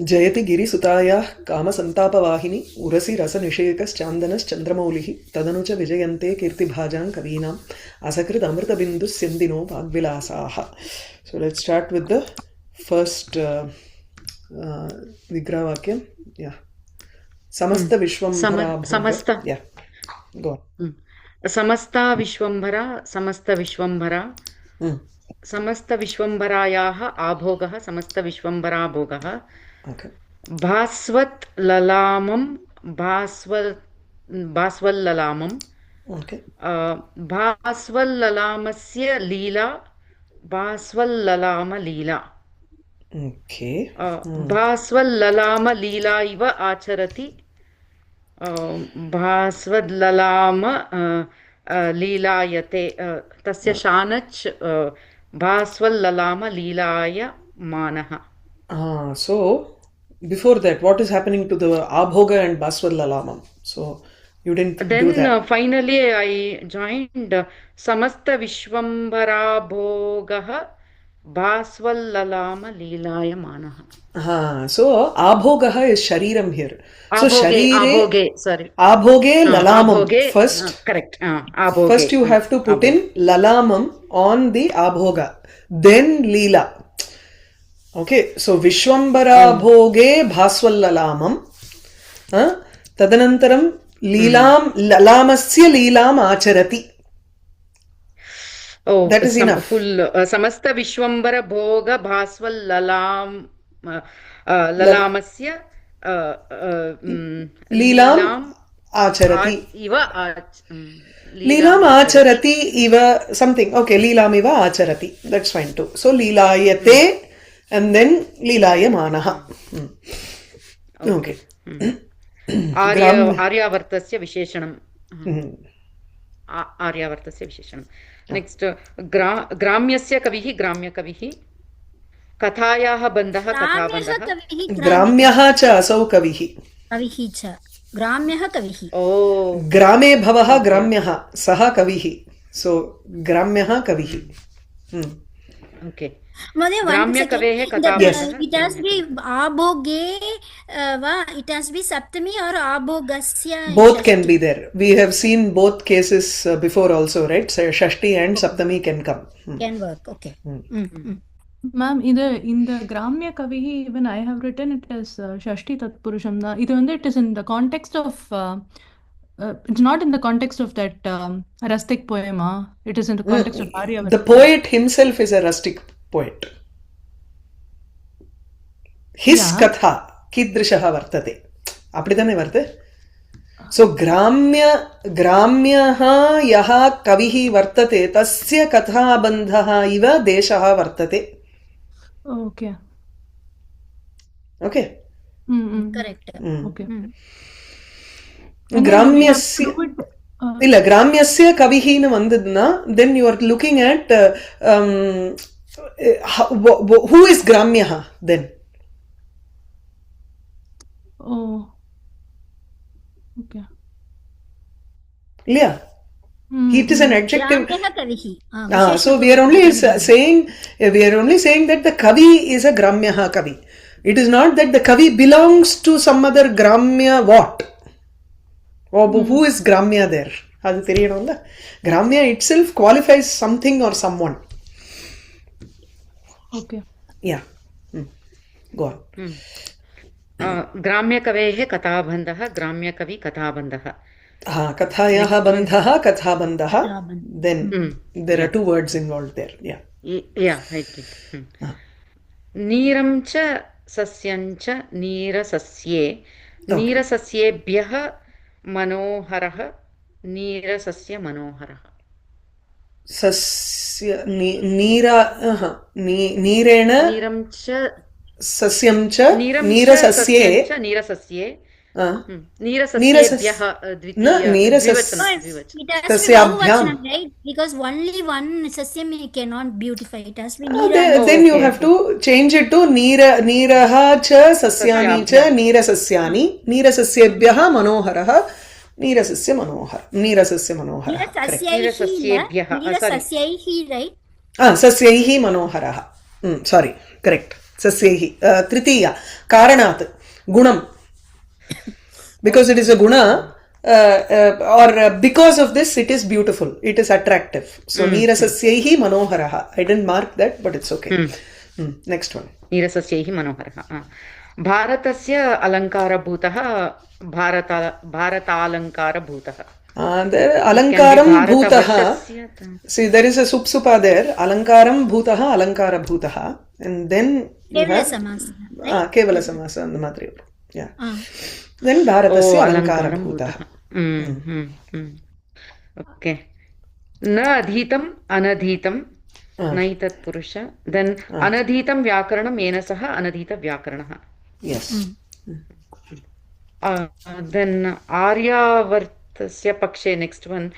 जयति गिरिसुतायाः कामसन्तापवाहिनी उरसि रसनिषेकश्चान्दनश्चन्द्रमौलिः तदनु च विजयन्ते कीर्तिभाजां कवीनाम् असकृदमृतबिन्दुस्यन्दिनो वाग्विलासाः. So let's start with the first vigrahavakyam. Yeah. समस्त विश्वंभरा समस्त Yeah. Go on. समस्ता विश्वंभरा समस्त विश्वंभरा समस्त विश्वंभरायाः आभोगः समस्त विश्वंभरा भोगः. Okay. भास्वत् ललामं भास्वल्ललामं. Okay. भास्वल्ललामस्य लीला भास्वल्ललाम लीला. Okay. भास्वल्ललाम लीला इव आचरति. भास्वल्ललाम लीलायते. तस्य शानच् भास्वल्ललाम लीलाय मानः. So before that, what is happening to the Abhoga and Baswallalamam? So you didn't do that. Then finally I joined Samasta Vishwambara Bhogah Baswallalama Leelaya Manaha. So Abhogaha is Shariram here. So Abhoge, sorry. Abhoge Lalamam. First, correct. Abhoge. First you have to put in Lalamam on the Abhoga. Then Leela. Okay, so Vishwambara Bhoge Bhaswallalamam. Tadanantaram Leelam Lalamasya Leelam Acharati. Oh, that is enough. Full Samasta Vishwambara Bhoga Bhaswallalam Lalamasya Leelam Acharati. Leelam Acharati Iva something. Okay, Leelam Iva Acharati. That's fine too. So Leelayate and then Leelaya Manaha. Okay. Aryavartasya Visheshanam. Aryavartasya Visheshanam. Next, Gramyasya Kavihi Gramya Kavihi. Kathayaha Bandhaha Kathabandhaha. Gramyaha cha asau kavihi. Kavihi cha. Gramyaha kavihi. Oh. Grame bhavaha gramyaha saha kavihi. So Gramyaha kavihi. Okay. Gramya kavehe It has to be abhoge, it has to be saptami or abhogasya. Both can be there. We have seen both cases before also, right? So Shashti and Saptami can come. Can work, okay. Ma'am, in the Gramya Kavihi, even I have written it as Shashti Tatpurusham. It is in the context of, it's not in the context of that rustic poem. It is in the context of Aryavarta. The poet himself is a rustic poet. His katha kidrishaha vartate. Apridane varte. So Gramyaha yaha kavihi vartate tasya katha bandhaha iva deshaha vartate. Okay. Okay. Correct. Okay. Gramyasya kavihi na vandadna, then you are looking at who is Gramyaha then? Oh. Okay. Yeah. It is an adjective. Gramyaha kavihi. So we are only saying that the kavi is a Gramyaha kavi. It is not that the kavi belongs to some other Gramya what? Oh, who is Gramya there? Adu theriyadumla. Gramya itself qualifies something or someone. Okay. Yeah. Go on. Gramya kavehe kathabandhaha Gramya kavi kathabandhaha. Kathayaha bandhaha kathabandhaha. Then there are two words involved there. Yeah. Yeah, I did. Neeram cha sasyam cha neerasasye. Neerasasyebhyah manoharaha. Neerasasya manoharaha. Sasya neerena Neeram cha sasyam cha neerasasye. Neerasasye. Neerasasyebyah It has to be Bahuvachanam, right? Because only one sasyam cannot beautify. It has to be then you have to change it to neeraha cha sasyani cha neerasasyani neerasasyebyah manoharaha neerasasya manohar Neerasasyehi, right? sasyaihi manoharaha. Sorry, correct. सस्यैः तृतीया कारणात् गुणं because it is a guna or because of this it is beautiful, it is attractive. So neerasasyaihi manoharaha. I didn't mark that, but it's okay. Next one. नीरसस्यैः मनोहरः भारतस्य अलङ्कारभूतः भारतालङ्कारभूतः There alankaram bhutaha. See, there is a supsupa there. Alankaram bhutaha, alankara bhutaha, and then you Kevala have samasa. kevala samasa and matri. Yeah. Then bharatasya alankara bhutaha. Okay न अधीतम् अनधीतं नैतत् पुरुष then अनधीतं व्याकरणं येन सह अनधीतव्याकरणः Yes. Then आर्यावर्तस्य पक्षे next one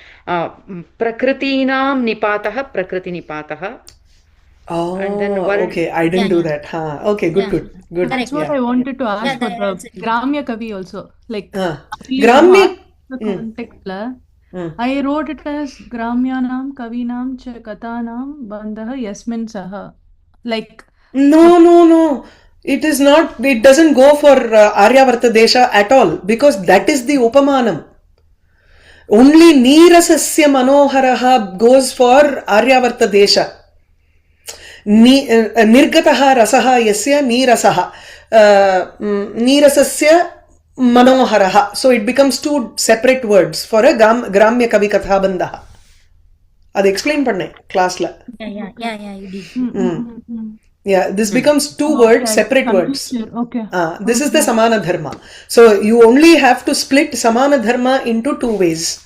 प्रकृतीनां निपातः प्रकृतिनिपातः Oh, okay. I didn't do that. Okay, good. That's what I wanted to ask for the Gramya Kavi also. Like, Gramya. the context, I wrote it as Gramyanam Kavinam cha Katanam Bandha Yasmin Saha. Like, No. It is not. It doesn't go for Aryavarta Desha at all because that is the Upamanam. Only Neerasasya Manoharaha goes for Aryavarta Desha. Nirgataha rasaha yasya neerasaha. Neerasasya Manoharaha. So it becomes two separate words for a Gramya Kavi Kathabandha. Adu explain panne class la. Yeah, you did. Yeah, this becomes two words, separate words. okay. This is the Samana Dharma. So you only have to split Samana Dharma into two ways.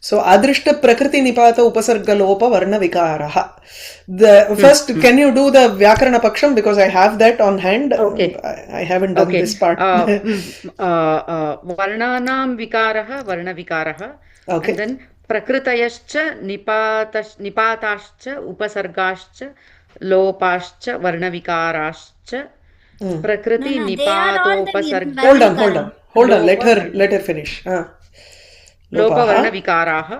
So Adrishta Prakriti Nipata Upasarga Lopa Varna Vikaraha. The first, can you do the Vyakarana Paksham because I have that on hand? Okay. I haven't done this part. वर्णानां विकारः वर्णविकारः Okay. Then प्रकृतयश्च निपाताश्च उपसर्गाश्च लोपाश्च वर्णविकाराश्च प्रकृति निपातोपसर्ग Hold on. Let her finish. लोपवर्णविकाराः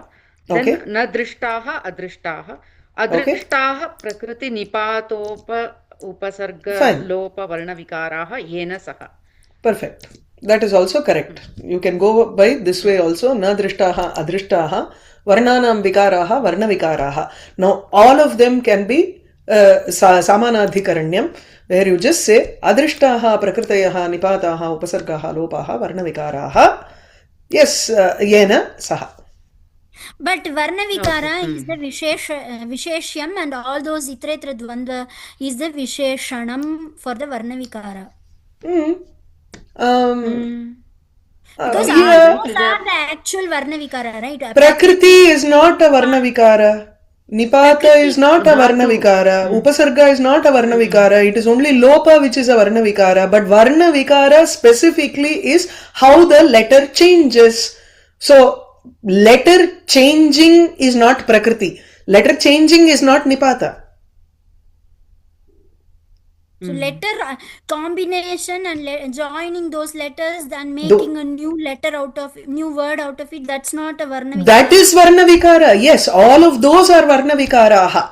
Okay. न दृष्टाः अदृष्टाः अदृष्टाः प्रकृति निपातोप उपसर्ग Fine. लोपवर्णविकाराः येन सह. Perfect. That is also correct. You can go by this way also. Na drishtaha adrishtaha varnanam vikaraha varna vikaraha. Now all of them can be samanadhikaranyam, where you just say adrishtaha prakritayaha nipataha upasargaha lopaha varna vikaraha. Yes, yena saha. But Varna Vikara is the Visheshyam and all those Itretra Dvandva is the Visheshanam for the Varna Vikara. Because those are the actual Varna Vikara, right? Prakriti is not a Varna Vikara. Nipata is not a Varna Vikara. Upasarga is not a Varna Vikara. It is only Lopa which is a Varna Vikara. But Varna Vikara specifically is how the letter changes. So, letter changing is not Prakriti. Letter changing is not Nipata. So letter combination and joining those letters and making a new letter new word out of it, that's not a Varna Vikara. That is Varna Vikara. Yes, all of those are Varna Vikaraha.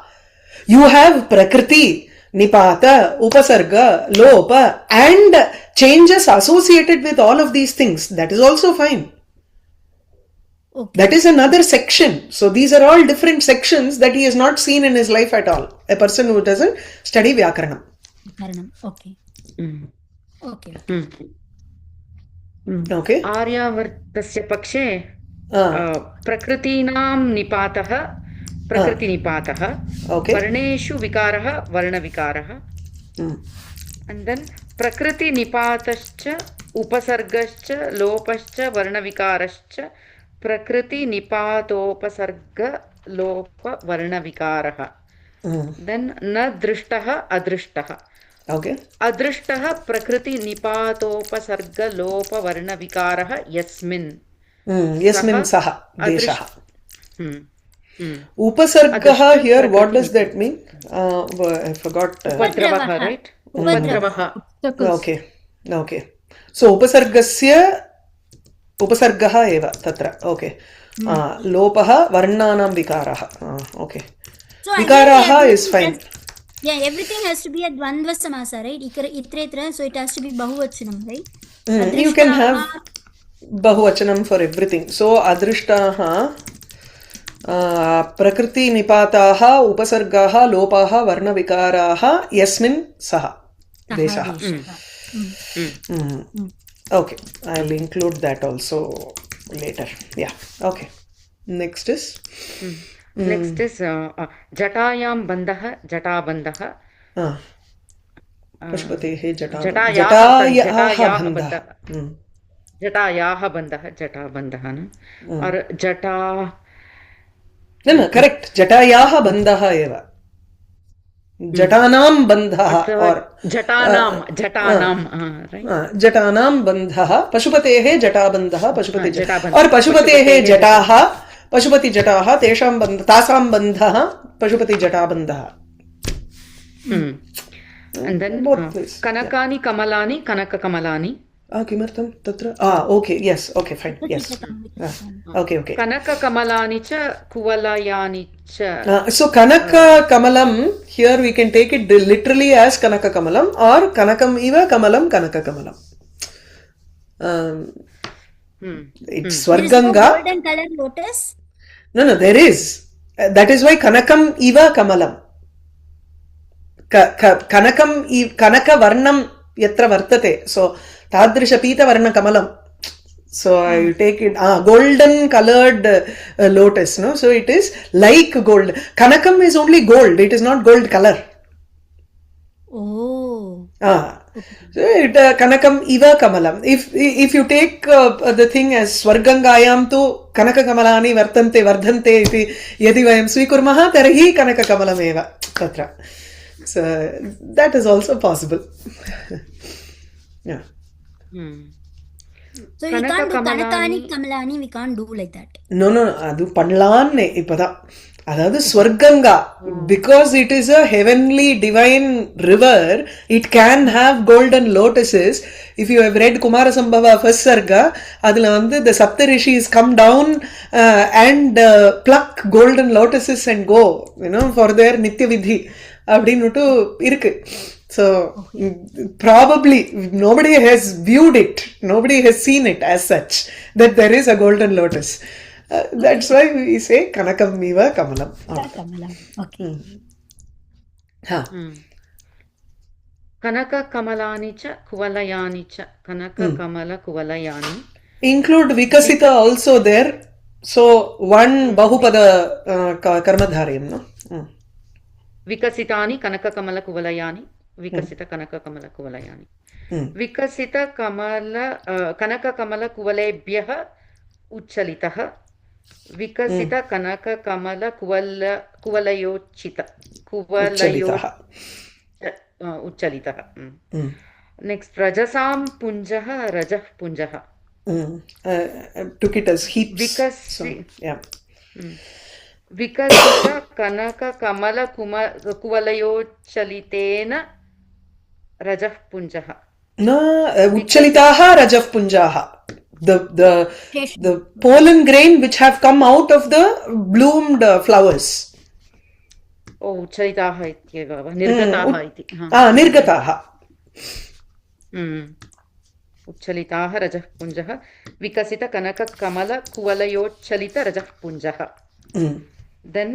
You have Prakriti, Nipata, Upasarga, Lopa, and changes associated with all of these things. That is also fine. Okay. That is another section. So these are all different sections that he has not seen in his life at all. A person who doesn't study Vyakaranam. Okay. Okay. Okay. आर्यावर्तस्य पक्षे प्रकृतीनां निपातः प्रकृतिनिपातः Okay. वर्णेषु विकारः वर्णविकारः and then प्रकृतिनिपातश्च उपसर्गश्च लोपश्च वर्णविकारश्च प्रकृतिनिपातोपसर्ग लोप वर्णविकारः then न दृष्टः अदृष्टः Okay. अदृष्टः प्रकृति निपातोपसर्ग लोप वर्ण विकारः यस्मिन् Yasmin saha deshaha. Upasarga Upasargaha here, what does that mean? I forgot. उपद्रवः right उपद्रवः Okay. So upasargaha eva tatra. Okay. Lopaha varnanam vikaraha. Okay. So Vikaraha is fine. Yeah, everything has to be a dvandva samasa, right? Itretra, so it has to be bahuvachanam, right? You can have bahuvachanam for everything. So adrishtaha prakriti nipataha upasargaha lopaha varna vikaraha yasmin saha deshaha. Okay, I'll include that also later. Yeah, okay. Next is Next is jatayam bandha, jatabandha. पशुपतेः जटायाः बन्धः जटाबन्धः न और जटा न correct जटायाः बन्धः एव जटानां बन्धः और जटानां बन्धः पशुपतेः जटाबन्धः पशुपति और पशुपतेः जटाः पशुपति जटाः तेषां बन्ध तासां बन्धः Pashupati जटाबन्धः. And then kanakani kamalani kanaka kamalani. किमर्थं तत्र okay yes okay fine yes okay kanaka kamalani cha kuvalayani cha. So kanaka kamalam, here we can take it literally as kanaka kamalam or kanakam iva kamalam kanaka kamalam. It's swarganga. Golden color lotus. No there is, that is why kanakam iva kamalam. Kanakam kanaka varnam yatra vartate, so tadrisha pita varna kamalam. So I take it golden colored lotus, no, so it is like gold. Kanakam is only gold, it is not gold color. Oh, so it kanakam iva kamalam. If you take the thing as swargangayam tu kanaka kamalani vartante vardhante iti yadi vayam swikurmah tarhi kanaka kamalam eva tatra. So that is also possible. Yeah. so we can't do kanakani kamalani, we can't do like that. No adu panlaanne ipada adadu swarganga, because it is a heavenly divine river, it can have golden lotuses. If you have read Kumara Sambhava first sarga, adula vandu the saptarishis come down and pluck golden lotuses and go, you know, for their nitya vidhi அப்படின்னுட்டு இருக்கு. So probably nobody has viewed it, nobody has seen it as such that there is a golden lotus. That's why we say kanakam iva kamalam. Kamalam, okay. kanaka kamalani cha kuvalayani cha kanaka kamala kuvalayani. Include vikasita also there, so one bahupada karmadharyam, no. विकसितानि कनककमल कुवलयानि विकसित कनककमल कुवलयानि विकसित कमल कनककमल कुवलेभ्यः उच्चलितः विकसित कनककमल कुवलयोच्चित कुवलयोः उच्चलितः. Next रजसां पुञ्जः रजः पुञ्जः. took it as heaps. विकसित कनक कमल कुवलयोच्चलितेन रजः पुञ्जः. न उच्चलिताः रजः पुञ्जाः, the pollen grain which have come out of the bloomed flowers. उच्चलिताः इत्येव निर्गताः इति. निर्गताः. उच्चलिताः रजः पुञ्जः विकसित कनक कमल कुवलयोच्चलित रजः पुञ्जः. Then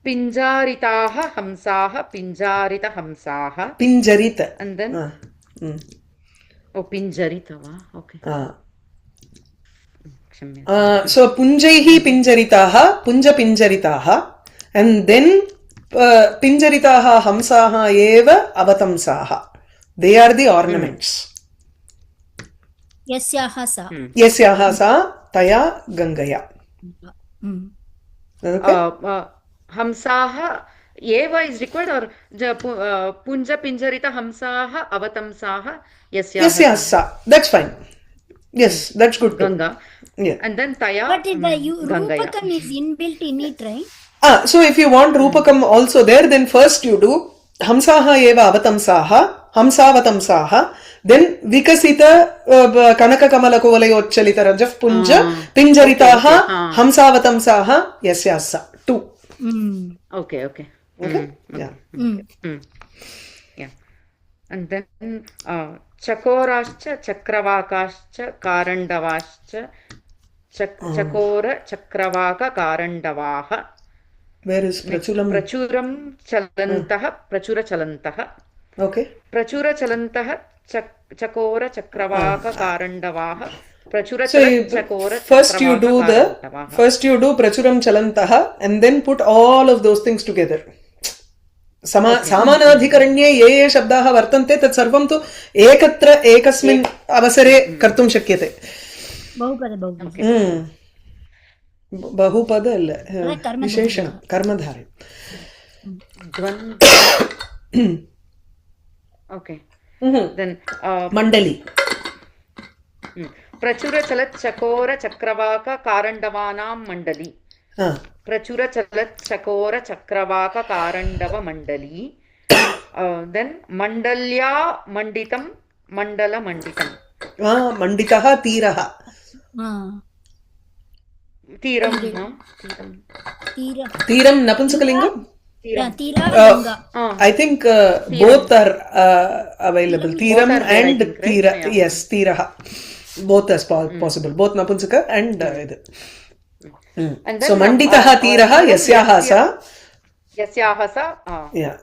pinjaritaah hamsaah pinjarita hamsaah pinjarita and then pinjarita va okay so punjaihi pinjaritaah punja pinjaritaah and then pinjaritaah hamsaah eva avatamsaah, they are the ornaments. yasyaha sa taya gangaya. हंसाः एव is required or पुञ्ज पिञ्जरित हंसाः अवतंसाः यस्याः सा, that's fine, yes, that's good too. Ganga, yeah, and then taya but the rupakam is inbuilt in it, right? So if you want rupakam also there, then first you do hamsaha eva avatamsaha hamsavatamsaha, then vikasita kanaka kamala kuvalayochalita rajah punja pinjaritaha hamsavatamsaha yasyasa 2. okay Okay? Yeah. Yeah. And then chakorascha chakravakascha karandavascha chakora chakravaka karandavaha Where is Prachulam? prachuram chalantah Okay. prachura chalantah chakora chakravaka karandavaha prachura So chakora first you do karandavaha. Prachuram Chalantaha and then put all of those things together. सामानाधिकरण्ये ये ये शब्दाः वर्तन्ते तत् सर्वं तु एकत्र एकस्मिन् अवसरे कर्तुं शक्यते. बहुपद बहुपद बहुपद अल्ल विशेषण कर्मधारे. Okay. Then मण्डली प्रचुर चलत् चकोर चक्रवाक कारण्डवानां मण्डली प्रचुर चलत् चकोर चक्रवाक कारण्डव मण्डली then मण्डल्या मण्डितं Mandal मण्डितं मण्डितः तीरः तीरं तीरं नपुंसकलिङ्गम् I think both are available. Tiram and Tira. Yes, Tiraha. Both as possible. Both Napunsaka and so Manditaha Tiraha Yasyaha sa. Yasyaha sa. Yeah.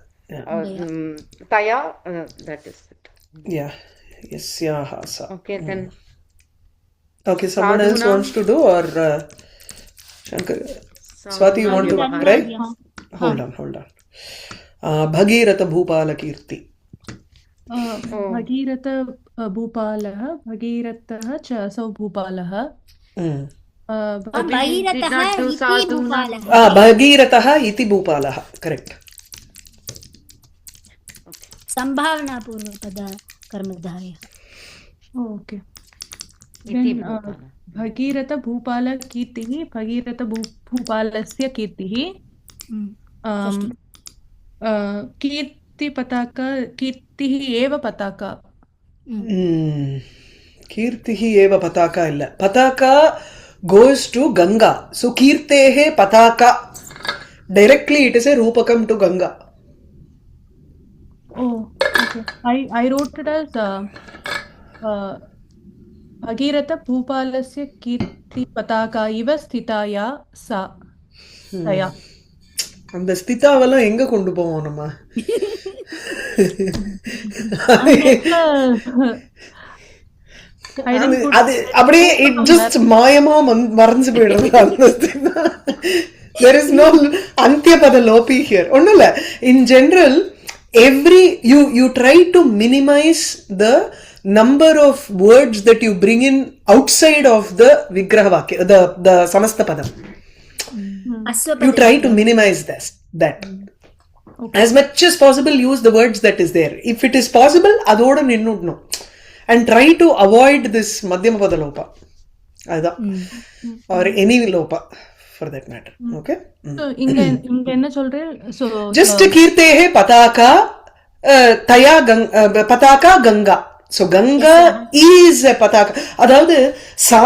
Taya, that is it. Yeah. Yasyaha sa. Okay, then. Okay, someone else wants to do or Shankar? Swati, you want to try? Hold on. Bhagirata Bhupala Kirti. Bhagirath भूपालः भगीरथः च असौ भूपालः भगीरथः इति भूपालः. Correct. संभावनापूर्वपद कर्मधारय. Okay. Bhagirath Bhupal कीर्तिः भगीरथ भूपालस्य कीर्तिः कीर्तिः एव पताका. कीर्तिः एव पताका इल्ल. पताका goes to Ganga. So कीर्तेः पताका. Directly it is a रूपकम to Ganga. Oh, okay. I wrote it as Bhagirath भूपालस्य कीर्ति पताका इव स्थिताया सा तया. அந்த ஸ்திதாவெல்லாம் எங்க கொண்டு போவோம் நம்ம? அது அப்படியே it just மாயமா மறைஞ்சு போயிடுது அந்த ஸ்திதா. There is no அந்தியபத Lobi here. ஒண்ணும் இல்ல. In general, you try to minimize the number of words that you bring in outside of the vigraha vakya, the samasta padam. You try to minimize that. Okay. As much as possible use the words that is there. If it is possible, adoda ninnudno. And try to avoid this madhyama pada lopa. Or any lopa for that matter. Okay? So inga enna solre? So just kirtehe pataka taya pataka Ganga. So Ganga is a pataka. அதாவது சா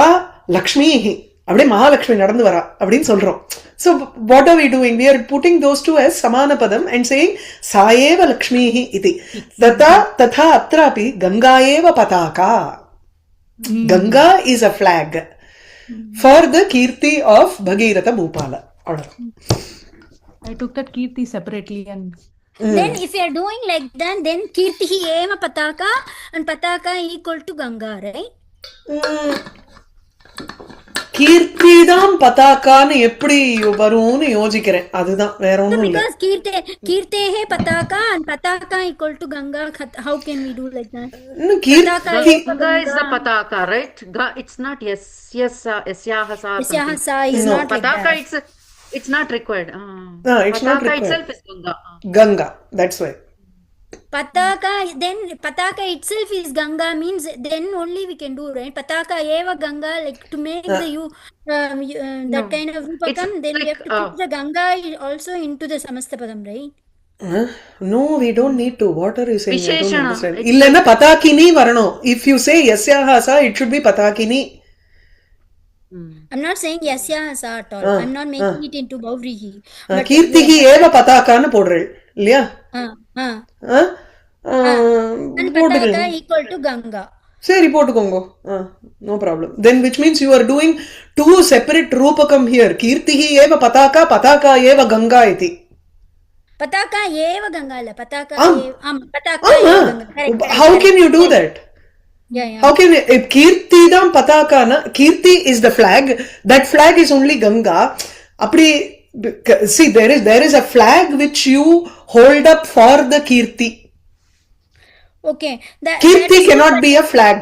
லக்ஷ்மி அப்படியே மகாலட்சுமி நடந்து வரா அப்படின்னு சொல்றோம். So what are we doing? We are putting those two as samana padam and saying saeva lakshmihi iti. Tatha atrapi Ganga eva pataka. Ganga is a flag for the kirti of Bhagiratha Bhupala. I took that kirti separately and then if you are doing like that, then kirtihi eva pataka and pataka equal to Ganga, right? கீர்த்திதான் பதாக்கான்னு எப்படி வரும்னு யோசிக்கிறேன். அதுதான், வேற ஒண்ணும் இல்ல. Because kirtehe pataka and pataka equal to Ganga, how can we do like that? Ganga is the pataka, right? It's not yasyaha sa is not like pataka, that. it's not required. It's not required. Itself is Ganga, that's why. Pataka itself is Ganga, means then only we can do, right? Pataka eva Ganga, like to make that kind of rupakam, then we have to put the Ganga also into the samastapadam, right? No, we don't need to. What are you saying? I don't understand. Illana patakini varano. If you say yasyaha sa, it should be patakini. I'm not saying yasya sa at all. I'm not making it into Bhavrihi. But கீர்த்திகி ஏவ பதாக்கான்னு போடுறேள் இல்லையா? and pataka equal to Ganga. சரி போட்டுக்கோங்க. No problem. Then which means you are doing two separate ரூபகம் here. கீர்த்திகி ஏவ பதாக்கா, பதாக்கா ஏவ கங்கா இதி. Pataka eva Ganga alla. Pataka eva. Pataka eva Ganga. Correct. How can you do that? Yeah. How can if Kirti dam pataka na, Kirti is the flag, that flag is only Ganga. Apdi, see there is a flag which you hold up for the Kirti. Okay. Kirti cannot be a flag.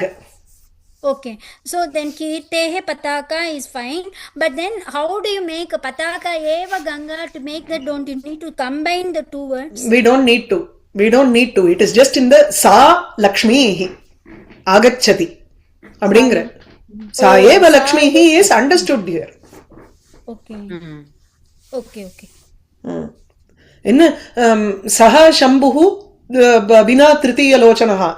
Okay. So then Kirtehe Pataka is fine. But then how do you make a Pataka eva Ganga to make that? Don't you need to combine the two words? We don't need to. It is just in the Sa Lakshmihi Agachati. Abdingra. Sa eva Lakshmihi is understood here. Okay. Okay. In Saha Shambhu Bina Tritiya Lochanaha.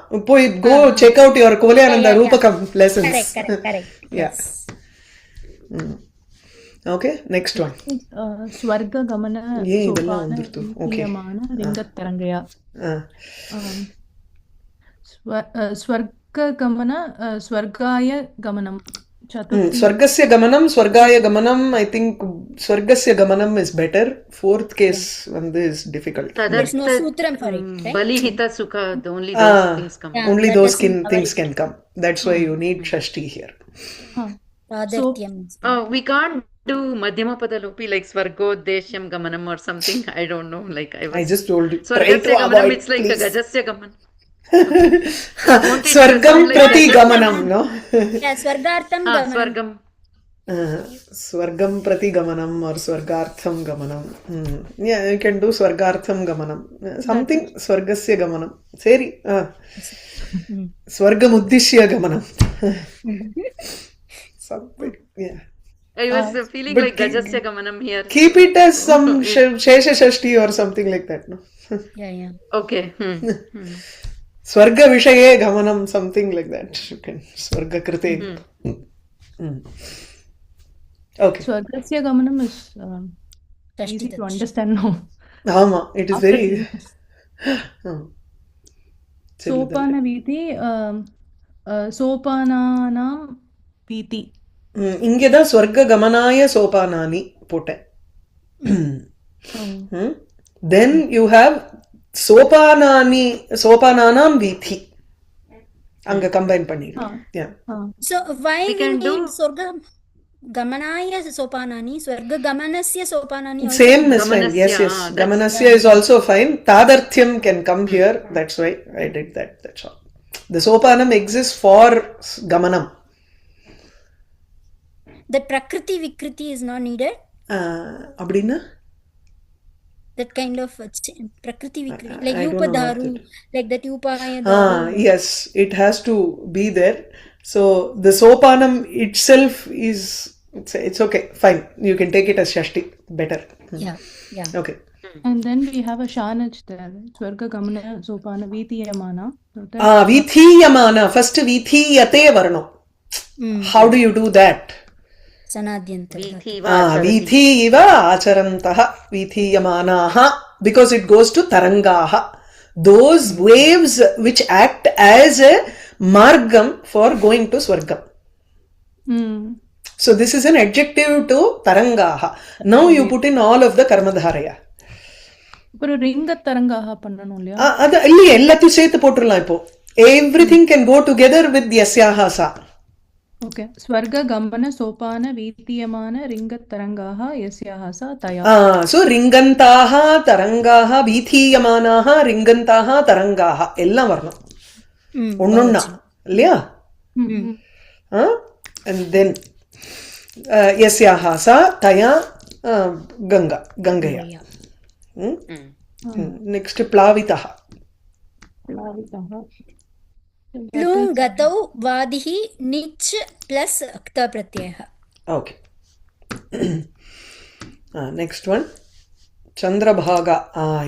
Go check out your Kolyananda Rupakam lessons. Correct. Yeah. Okay, next one. ಸ್ವರ್ಗ ಗಮನ ಸೋಪಾನ ರಿಂಗತರಂಗಯ. ಸ್ವರ್ಗ ಗಮನ ಸ್ವರ್ಗಾಯ ಗಮನಂ. Swargasya Gamanam, Swargaya Gamanam, I think Swargasya Gamanam is better. Fourth case one is difficult. There's no sutram for it, right? Bali Hita Sukha, only those things come. Only those things can come. That's why you need Shashti here. We can't do Madhyama Padalopi like Swargodeshyam Gamanam or something. I don't know. Like I just told you. Swargasya Gamanam, it's like a Gajasya Gaman. Swargam Prati Gamanam, no? Yeah, Swargartham Gamanam. Swargam. Swargam Prati Gamanam or Swargartham Gamanam. Yeah, you can do Swargartham Gamanam. Something Swargasya Gamanam. Seri. Swargam Uddishya Gamanam. Something, yeah. I was feeling like Gajasya Gamanam here. Keep it as some Shesha Shashti or something like that, no? Yeah. Okay. Swarga Vishaye Gamanam, something like that. You can Swarga Krite. Okay. ಸ್ವರ್ಗಸ್ಯ ಗಮನಂ is easy to understand now. Ama, it is very. ಸೋಪಾನ ವೀತಿ ಸೋಪಾನಾನಾಂ ವೀತಿ. இங்கேதான் ஸ்வர்க கமனாய சோபானானி போட்டேன். Then you have சோபானானாம் வீதி அங்க combine பண்ணிடுறேன். So why we need Swarga Gamanaya Sopanani, Swarga Gamanasya Sopanani? Same is fine. Yes. Gamanasya is also fine. Tadarthyam can come here. That's why I did that. That's all. The sopanam exists for Gamanam. That Prakriti Vikriti is not needed? Abdina? That kind of Prakriti Vikriti. Like Yupadharu, like that Upaya Dharu. Yes, it has to be there. So the sopanam itself is, it's okay, fine. You can take it as Shashti, better. Yeah. Okay. And then we have a Shanaj there. Swarga Gamana Sopana Vithiyamana. Vithiyamana. First Vithiyate varno. How do you do that? Vithi iva acharantaha vithiyamanaha, because it goes to tarangaha. Those waves which act as a margam for going to Swargam. So this is an adjective to tarangaha. Now you put in all of the karmadharaya. ஒரு ரிங்க தரங்காக பண்ணணும் இல்லையா? அது இல்லையே, எல்லாத்தையும் சேர்த்து போட்டுடலாம் இப்போ. Everything can go together with yasyaha sa. Okay. Swarga Gamana Sopana Vithiyamana Ringa Tarangaha Yasyaha sa Taya. So Ringantaha Tarangaha Vithiyamanaha Ringantaha Tarangaha எல்லாம் வரணும். ஒன்னொன்னா இல்லையா? And then Yasyaha sa Taya Gangaya. Next Plavitaha. Lung Gatau Vadihi Nich plus Akta Pratyaha. Okay. Next one. Chandrabhaga.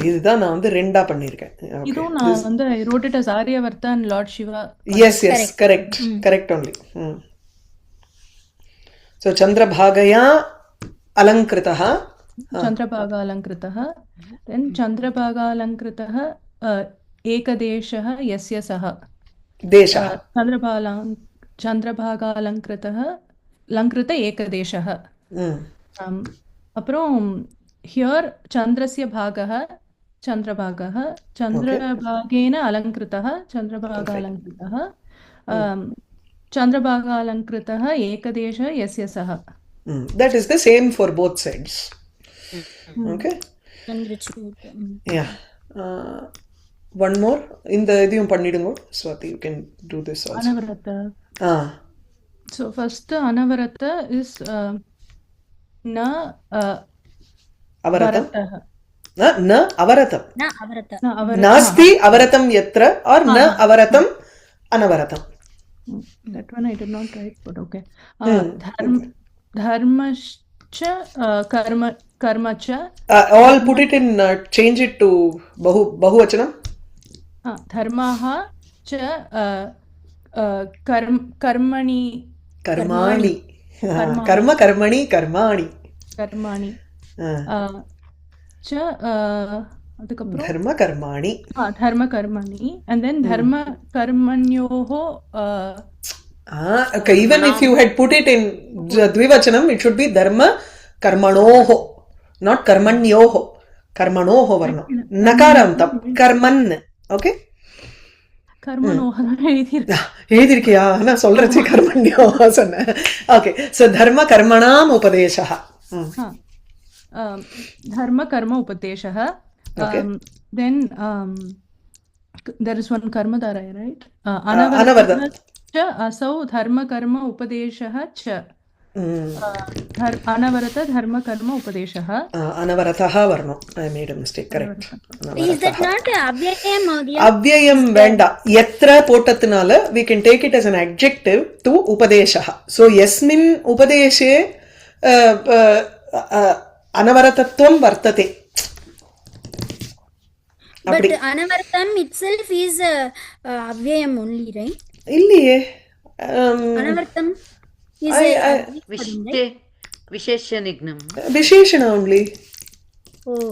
இதுதான் நான் வந்து ரெண்டா பண்ணிருக்கேன். இதுவும் நான் வந்து I wrote it as Aryavarta and Lord Shiva. Yes, correct only. So Chandrabhagaya Alankritah. चन्द्रभागालङ्कृतः then चन्द्रभागालङ्कृतः एकदेशः यस्य सः Desha. चन्द्रभागालङ्कृतः लङ्कृत एकदेशः அப்புறம் ஹியர் சந்திரஸ்ய பாகः चन्द्रभागः चन्द्रभागेन अलङ्कृतः चन्द्रभागालङ्कृतः चन्द्रभागालङ्कृतः एकदेशः यस्य सः That is the same for both sides. Okay. Chandrachud. Yeah. One more. இந்த இதையும் பண்ணிடுங்க. Swati, you can do this also. अनवरत. So first अनवरत is न avaratam. न avaratam. Na avarata. नास्ति avaratam yatra or न avaratam anavaratam. That one I did not write, but okay. धर्मश्च कर्म च All put it in, change it to bahuvachanam. धर्मः च कर्मणि कर्माणि कर्म कर्मणि कर्माणि कर्माणि च அதுக்கப்புறம் धर्म कर्माणि धर्म कर्मणि and then धर्म कर्मण्योः okay, even if you had put it in dvivachanam, it should be dharma karmanoho, not karmanyoho. Karmanoho varna nakarantam karman. Okay, कर्मणोः எழுதிருக்கியா? நான் சொல்றேன் கர்மண்யோஹ சொன்னேன். Okay, so dharma karmanam upadeshah. धर्म कर्म उपदेशः. Then there is one karmadara, right? Anavardha. च असौ धर्म कर्म उपदेशः च अनवरत धर्म कर्म उपदेशः. Anavaratah varno. I made a mistake. Correct. Is that not avyayam or the Avyayam venda. Yatra potatnala we can take it as an adjective to upadeshah. So yasmin upadeshe anavaratatvam vartate. but anavaratam itself is avyayam only, right? இல்லையே. Anavaratam is விசேஷனிக்னம். விசேஷணம் only. oh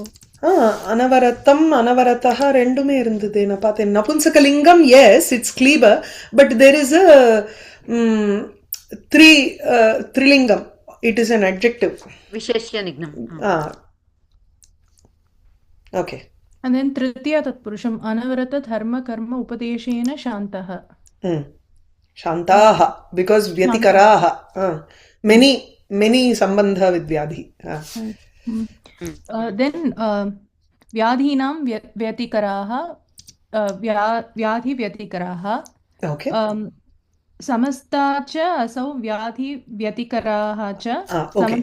அனவரத்தம் அனவரத்தः ரெண்டுமே இருந்தது. நான் பார்த்தேன். நபும்சகலிங்கம், yes, it's cleaver, but there is a trilingam. It is an adjective. விசேஷனிக்னம். Okay. And then तृतीया तत्पुरुषम् अनवरत धर्म कर्म उपदेशेन शान्तः. शान्ताः because व्यतिकराः. many sambandha with vyadhi. Then व्याधीनां व्यतिकराः व्याधि व्यतिकराः. Okay. समस्ता च असौ व्याधि व्यतिकराः च. Okay.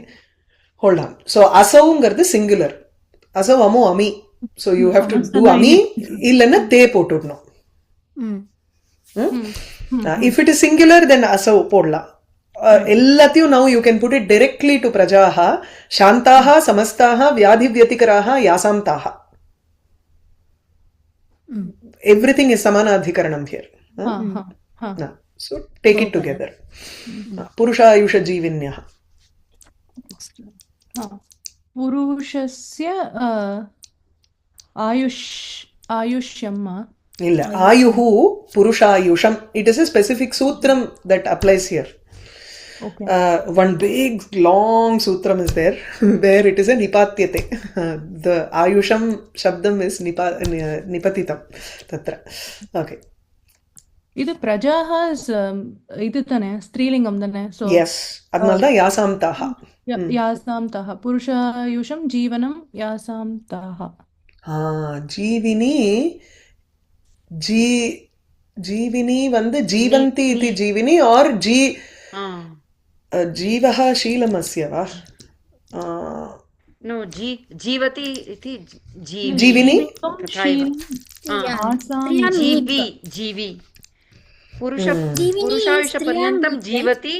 Hold on. So asavungiradhu singular. Asav amu ami. So you have to do ami illanna te potudno. If it is singular then asav podla. Ellathiyu now you can put it directly to prajaha. Shantaha samastaha vyadhi vyatikaraha yasamtaha. Everything is samana adhikaranam here. So take it together. Purusha ayusha jeevinyah. पुरुषस्य आयुष्यम् illa ayuhu purushayusham. It is a specific sutram that applies here. Okay. One big long sutram is there where it is a nipatyate. The ayusham shabdam is nipatitam tatra. Okay. இது பிரஜாஹ இது தானே ஸ்திரீலிங்கம் தானே. So yes, adnalda yasamtaha. यासांतः पुरुषायुषं जीवनं यासांतः. जीविनी வந்து जीवन्ति इति जीविनी और जीवः शीलमस्य वा? No, जीवति इति जीविनी जीवी पुरुषायुषपर्यन्तं जीवति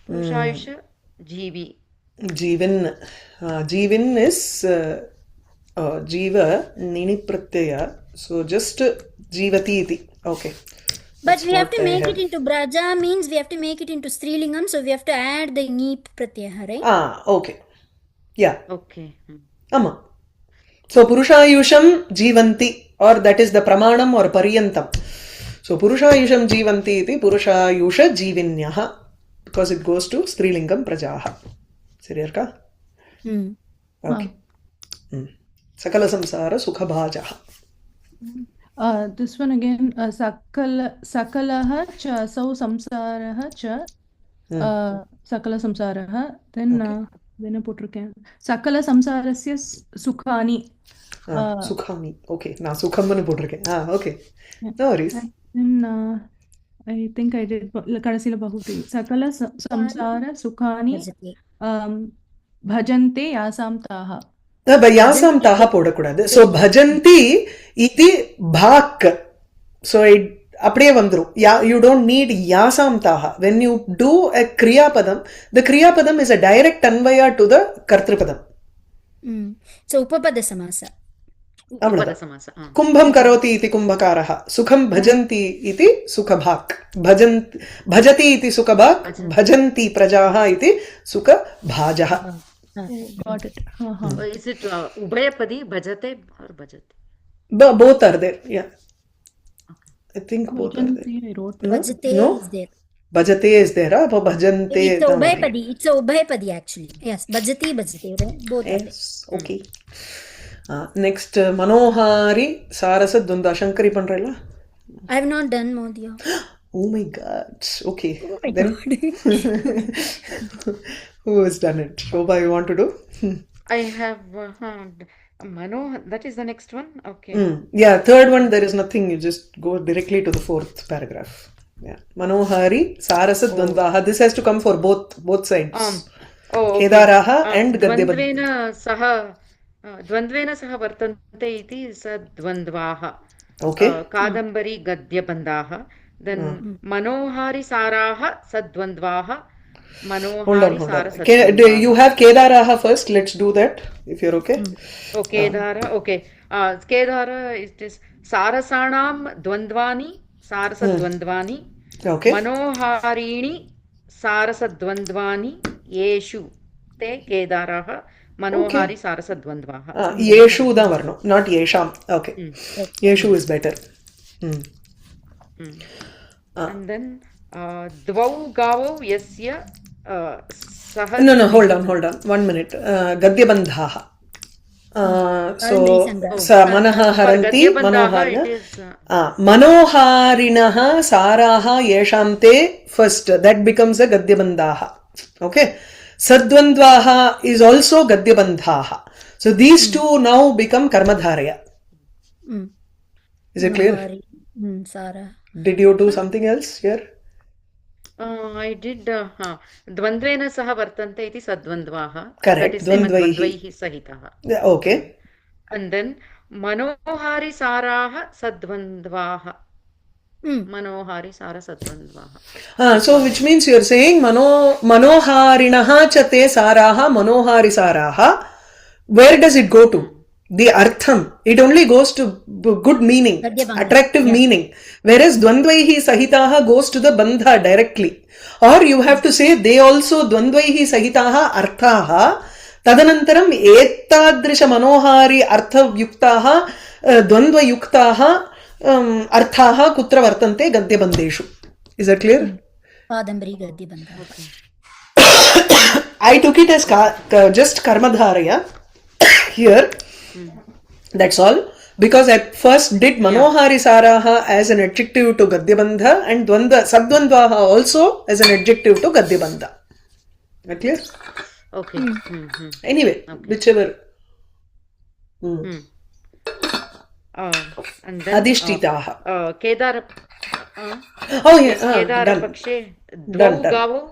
पुरुषायुष जीवी. जीविन is जीव nini pratyaya. So just जीवति iti. Okay. But we have to make it into Braja means we have to make it into Strilingam, so we have to add the Neep Pratyaha, right? Okay. Yeah. Okay. Ama. So Purushayusham Jivanti, or that is the Pramanam or Pariyantam. So Purushayusham Jivanti iti Purushayusha Jivinyaha, because it goes to Strilingam Prajaha. Seriyarka? Okay. Sakala Samsara Sukhabhajaha. This one again, Sakalaha cha sau samsaraha cha Sakala samsaraha. Then போட்டிருக்கேன் சகல சம்சாரஸ்ய sukhani Sukhani. Okay. Na Sukhamanu போட்டிருக்கேன். Okay. No worries. I think I did கடைசில பகுதி சகல சம்சார sukhani பஜந்தே யாசாம் Taha. Yasam taha podakudadu. So bhajanti iti bhak. So it அப்படியே வந்துரும். You don't need yasam taha. When you do a kriya padam, the kriya padam is a direct anvaya to the kartrupadam. So upapada samasa. Upapada samasa. Kumbham karoti iti kumbhakaraha. Sukham bhajanti iti sukhabhak. Bhajati iti sukhabhak. Bhajanti prajaha iti sukhabhajaha. Got it. Is it Ubhayapadi, Bhajate or Bhajate? Both are there. Yeah. I think both are there. I wrote Bhajate is there. Bhajate is there. Bhajante. It's a Ubhayapadi. It's a Ubhayapadi actually. Yes. Bhajati, right? Both are there. Yes. Okay. Next, Manohari Sarasa Dunda Shankari Pandrella. I have not done Modiya. Oh my God. Okay. Then who has done it? Shobha, you want to do? I have Mano. That is the next one. Okay. Yeah, third one, there is nothing. You just go directly to the fourth paragraph. Yeah. Manohari Sarasa Dvandvaha. This has to come for both sides. Okay. Kedaraha and Gadyabandha. Dvandvena saha vartante iti sadvandvaha. Okay. Kadambari Gadyabandhaha. Then Manohari Saraha Sadvandvaha. Hold on. Sarasatva. You have Kedaraha first. Let's do that if you're okay. Kedara. Okay. Kedara it is Sarasanam Dvandvani. Sarasadvandvani. Okay. Manoharini Sarasadvandvani. Yeshu te Kedaraha. Manohari Sarasadvandvaha. Yeshu da varno, not Yesham. Okay. Yeshu is better. And then Dvau Gavo Yasya Saha. No, hold on. 1 minute. Gadyabandhaha. So Manaha Haranti Manoharina. Manoharinaha Saraha Yeshamte first. That becomes a Gadyabandhaha. Okay. Sadvandvaha is also Gadyabandhaha. So these two now become Karmadharaya. Is it clear? Sara. Did you do something else here? I did Dvandvena saha vartante iti sadvandvaha. Correct. That is same as Dvandvaihi. Dvandvaihi sahitaha. Okay. And then Manohari Saraha Sadvandvaha. Manohari Sara Sadvandvaha. So which means you're saying Manoharinaha chate Saraha Manohari Saraha. Where does it go to? The artham. It only goes to good meaning, attractive meaning. Whereas Dvandvaihi Sahitaha goes to the Bandha directly. Or you have to say they also Dvandvaihi Sahitaha Arthaha. Tadanantaram Etadrisha Manohari Artha Yuktaha Dvandva Yuktaha Arthaha Kutra Vartante Gadyabandeshu. Is that clear? Kadambari Gadyabandha. I took it as just Karmadharaya here. That's all. Because I first did Manohari Saraha as an adjective to Gadyabandha and Sadvandvaha also as an adjective to Gadyabandha. That clear? Okay. Anyway, whichever. And then Adhishtitaha. Kedara. Kedara done. Pakshe Done. Dvau Gavo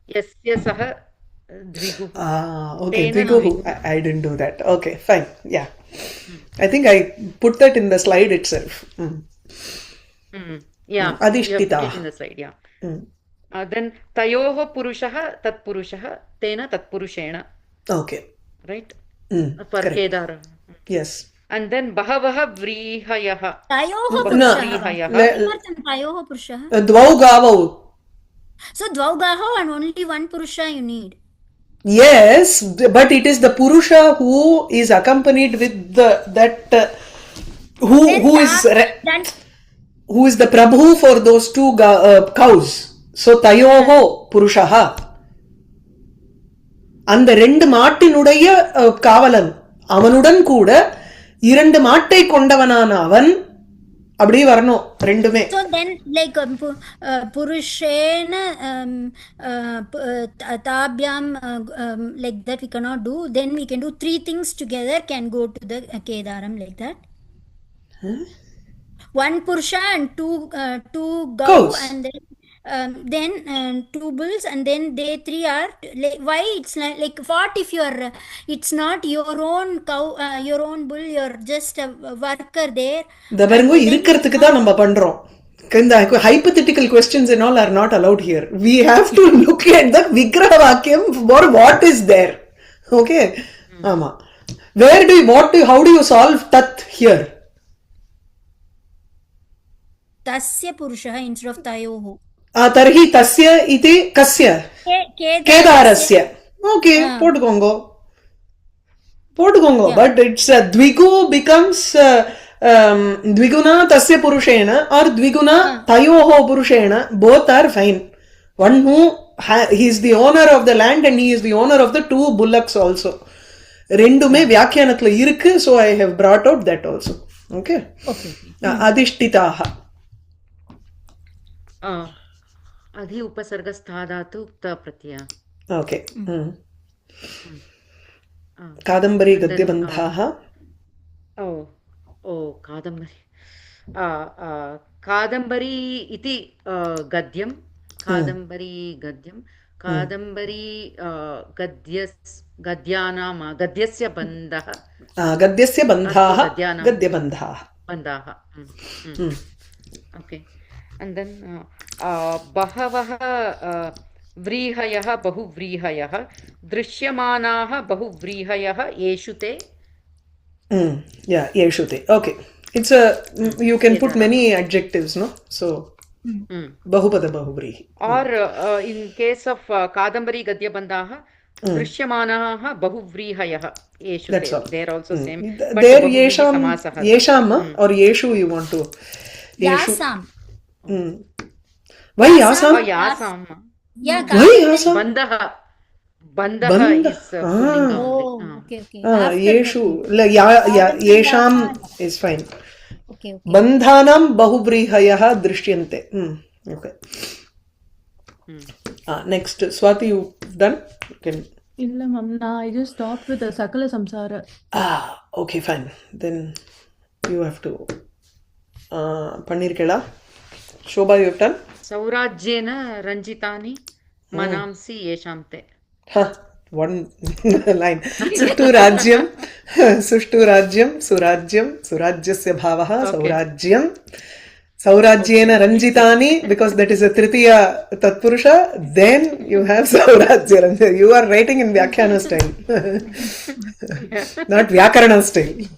Yasya Saha Dvigu. Okay. Dvigu. I didn't do that. Okay, fine. Yeah. I think I put that in the slide itself. Yeah. Adhishtitaha. You have put it in the slide, yeah. Then Tayoho Purushaha Tatpurushaha Tena Tatpurushena. Okay. Right? Correct. Kedara. Yes. And then बहवः व्रीहयः. तयोः बहु पुरुषः व्रीहयः. किमर्थं तयोः पुरुषः द्वौ गावौ. so द्वौ गावौ and only one purusha you need Yes, but it is the Purusha who is accompanied with who then who is the Prabhu for those two cows. So Tayoho Purushaha. அந்த ரெண்டு மாட்டினுடைய காவலன் அவனுடன் கூட இரண்டு மாட்டை கொண்டவனான அவன் அப்படி வரணும் ரெண்டுமே. so then like purushena tabhyam like that we cannot do, then we can do three things together can go to the Kedaram like that. One purusha and two Cows. and then two bulls and then they three are like, why it's like what if you are it's not your own cow your own bull, you're just a worker there. இந்த பாருங்க இருக்கிறதுக்கு தான் நம்ம பண்றோம். இந்த hypothetical questions and all are not allowed here. We have to look at the Vigraha Vakyam for what is there. Okay? ஆமா. How do you solve tat here? Tasya purushah instead of tayoh. तर्हि तस्य इति कस्य केदारस्य. Okay पोटुकोंगो but it's द्विगु becomes द्विगुना तस्य पुरुषेण और द्विगुना तयोः पुरुषेण both are fine. One who he is the owner of the land and he is the owner of the two bullocks also. ரெண்டுமே வியாக்கியானத்துல இருக்கு. So I have brought out that also. Okay. अधिष्ठिताः. अधि उपसर्गस्थादातु उक्त प्रत्यय. Okay. Kadambari गद्यबन्धाः. ओ कादम्बरी कादम्बरी इति गद्यं. कादम्बरी गद्यं. कादम्बरी गद्यस्य बन्धः. गद्यस्य बन्धाः गद्यबन्धाः. Okay. and then बहवः व्रीहयः बहुव्रीहयः दृश्यमानाः बहुव्रीहयः येषु ते. येषु ते. Okay, it's a you can put many adjectives, no? So bahupad bahuvrihi. Or in case of Kadambari गद्यबन्धाः दृश्यमानाः बहुव्रीहयः येषु ते. They are also same. There yesham or yeshu you want to. Yasam. Why yasam? Yasam. Yeah. Why yasam? Bandha is okay. Yeshu yesham is fine. Okay. Bandhanam bahuvrihayah drishyante. Okay. Next, Swati, you done? Okay. Illa mamna, I just stopped with the Sakala Samsara. Okay, fine. Then you have to Panirkela. Shobha, you have done? सौराज्येन रञ्जितानि मनांसि येषां ते. One line. Sushtu rajyam, surajyasya bhavah, saurajyam. Saurajyena ranjitani, because that is a tritiya tatpurusha, then you have saurajya. You are writing in Vyakhyana style. Not Vyakarana style.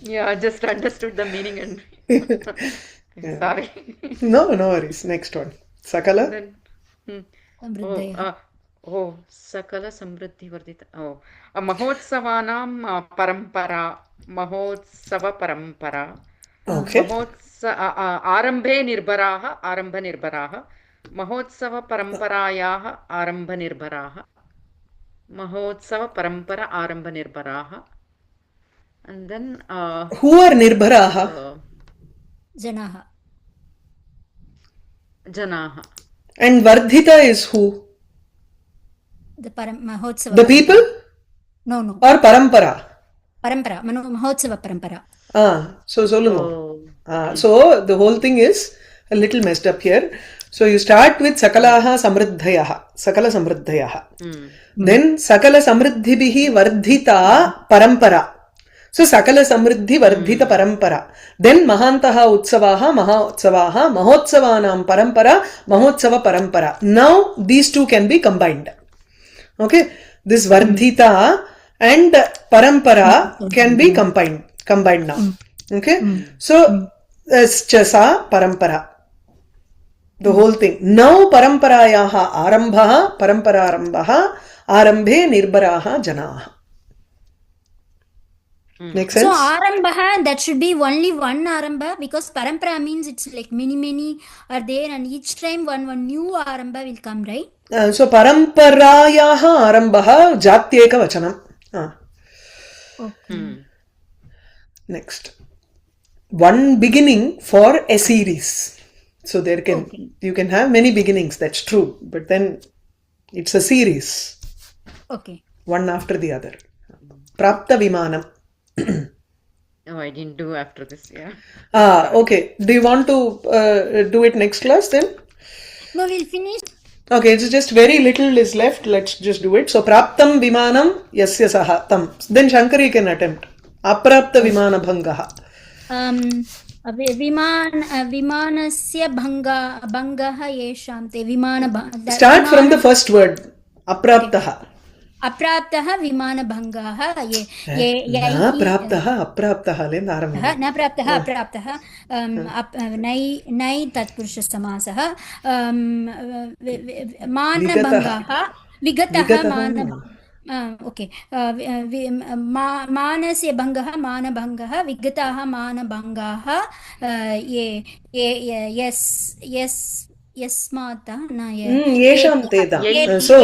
Yeah, I just understood the meaning and sorry. No worries. Next one. Sakala. सकल समृद्धि वर्धित. महोत्सवानां परंपरा. महोत्सव परंपरा. आरंभे निर्भराः आरंभ निर्भराः. महोत्सव परंपरायाः आरंभ निर्भराः. महोत्सव परंपरा आरंभ निर्भराः. And then who are nirbharaः? Janaah. And Vardhita is who? The Mahotsava. The people? No. Or Parampara? Parampara. Mahotsava Parampara. So solungo. So the whole thing is a little messed up here. So you start with Sakalaha Samriddhayaha. Sakala Samriddhayaha. Then Sakala Samriddhibihi Vardhita Parampara. So Sakala Samriddhi Vardhita Parampara. Then Mahantaha Utsavaha Mahotsawaha Mahotsavanam Parampara Mahotsava Parampara. Now these two can be combined. Okay, this Vardhita and parampara can be combined now. Okay, so chasa parampara, the whole thing. Now paramparayaha arambha parampararambha arambhe nirbaraha janaah. Makes sense? So arambha, that should be only one arambha, because parampara means it's like many are there, and each time one new arambha will come, right? So paramparayaha arambha jatyeka vachanam. Next, one beginning for a series. So there you can have many beginnings, that's true, but then it's a series, Okay. one after the other. Prapta vimanam. Oh, I didn't do after this. Yeah. Okay, do you want to do it next class then? No, we'll finish. Okay, it's just very little is left. Let's just do it. So, praptam vimanam yasya saha tam. Then Shankari can attempt. Aprapta vimana bhangaha. Vimanasya bhangaha yesham te Start from the first word. Apraptaha. अप्राप्तः विमानभङ्गः न प्राप्तः अप्राप्तः लेन आरम्भः न प्राप्तः अप्राप्तः नै तत्पुरुषसमासः मानभङ्गः विगतः okay मानस्य भङ्गः मानभङ्गः विगतः मानभङ्गः यस्मात् न येषां तेदा so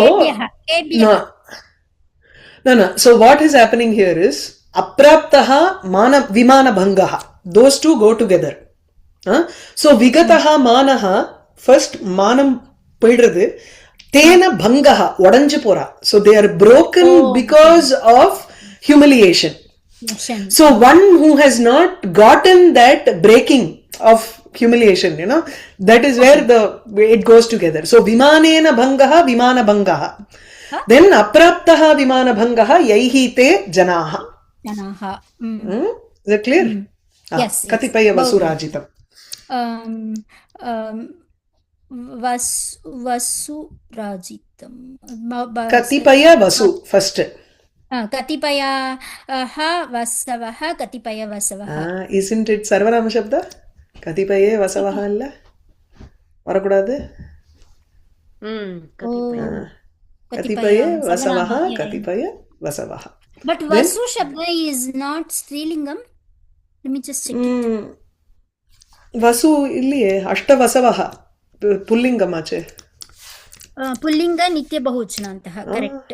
no so what is happening here is apraptaha vimana bhangaha, those two go together. So vigataha manaha, first manam poidradhu, tena bhangaha odanju pora, so they are broken because of humiliation. So one who has not gotten that breaking of humiliation, that is where it goes together. So vimanena bhangaha vimana bhangaha. Then apraptaha vimana bhangaha yaihi te janaha. Is that clear? Yes. Katipaya vasurajitam. Vasurajitam. Katipaya vasu first. Katipaya vasavaha, katipaya vasavaha. Isn't it sarvanama shabda? Katipaye vasavaha alla varakudadu. Katipaye vasavaha, katipaya vasavaha. But vasu shabda is not strilingam. Let me just check it. Vasu illiye ashta vasavaha pullingam ache. Pullinga nitya bahuvachanantah, correct.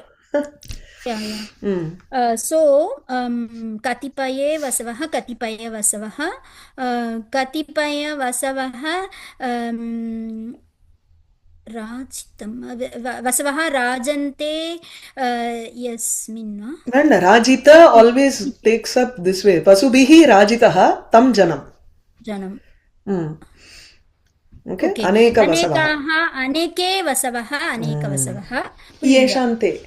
So katipaye vasavaha, katipaya vasavaha, katipaya vasavaha rajitam, vasavaha rajante yasmin. And rajita always takes up this way. Vasubihi rajitaha tam janam. Okay. Aneka vasavaha. Aneke vasavaha, aneka vasavaha. Yeshante.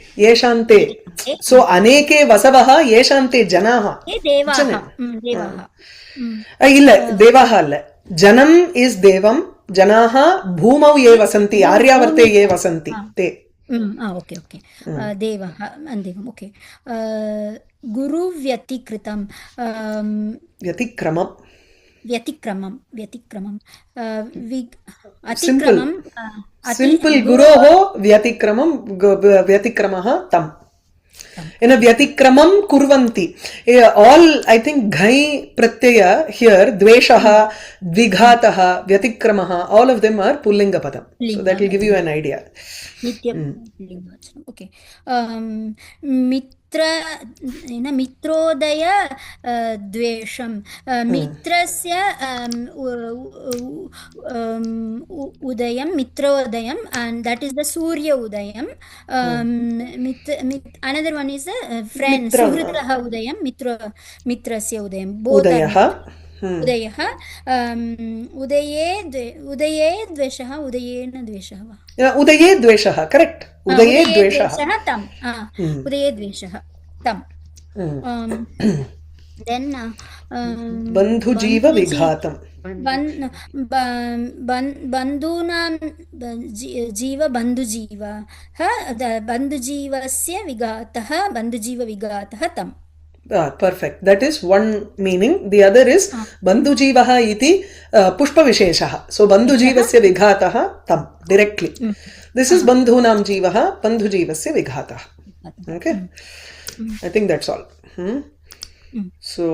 So aneke vasavaha, yeshante janaha. Devaha. Illa, devaha alla. Janam is devam. Janaha bhumau ye vasanti, aryavarte ye vasanti. Te. Okay. Devaha and devam. Okay. Guru vyatikritam. Vyatikramam. Simple. Guroho vyatikramah tam. In a vyatikramam kurvanti. All, I think, ghai pratyaya here, dveshaha, dvighataha, vyatikramah, all of them are pullinga padam. So that will give you an idea. Okay. Mitrodaya dvesham. Mitrasya udayam, mitrodayam, and that is the Surya udayam. Another one is a friend, Suhritaha udayam, mitrasya udayam. Both Udayaha. Udaye dveshaha, udayena dveshaha. Udaye dveshaha, correct. Udaye dveshaha tam. Udaye dveshaha tam. then bandhujiva vighatam. बन्धूनां जीव बन्धुजीव बन्धुजीवस्य विघातः बन्धुजीवविघातः तम्. Perfect. That is one meaning. The other is bandhujivaha iti pushpavisheshaha. So bandhujivasya vighatah tam directly. This is bandhunam jivaha bandhujivasya vighatah. Okay. I think that's all. So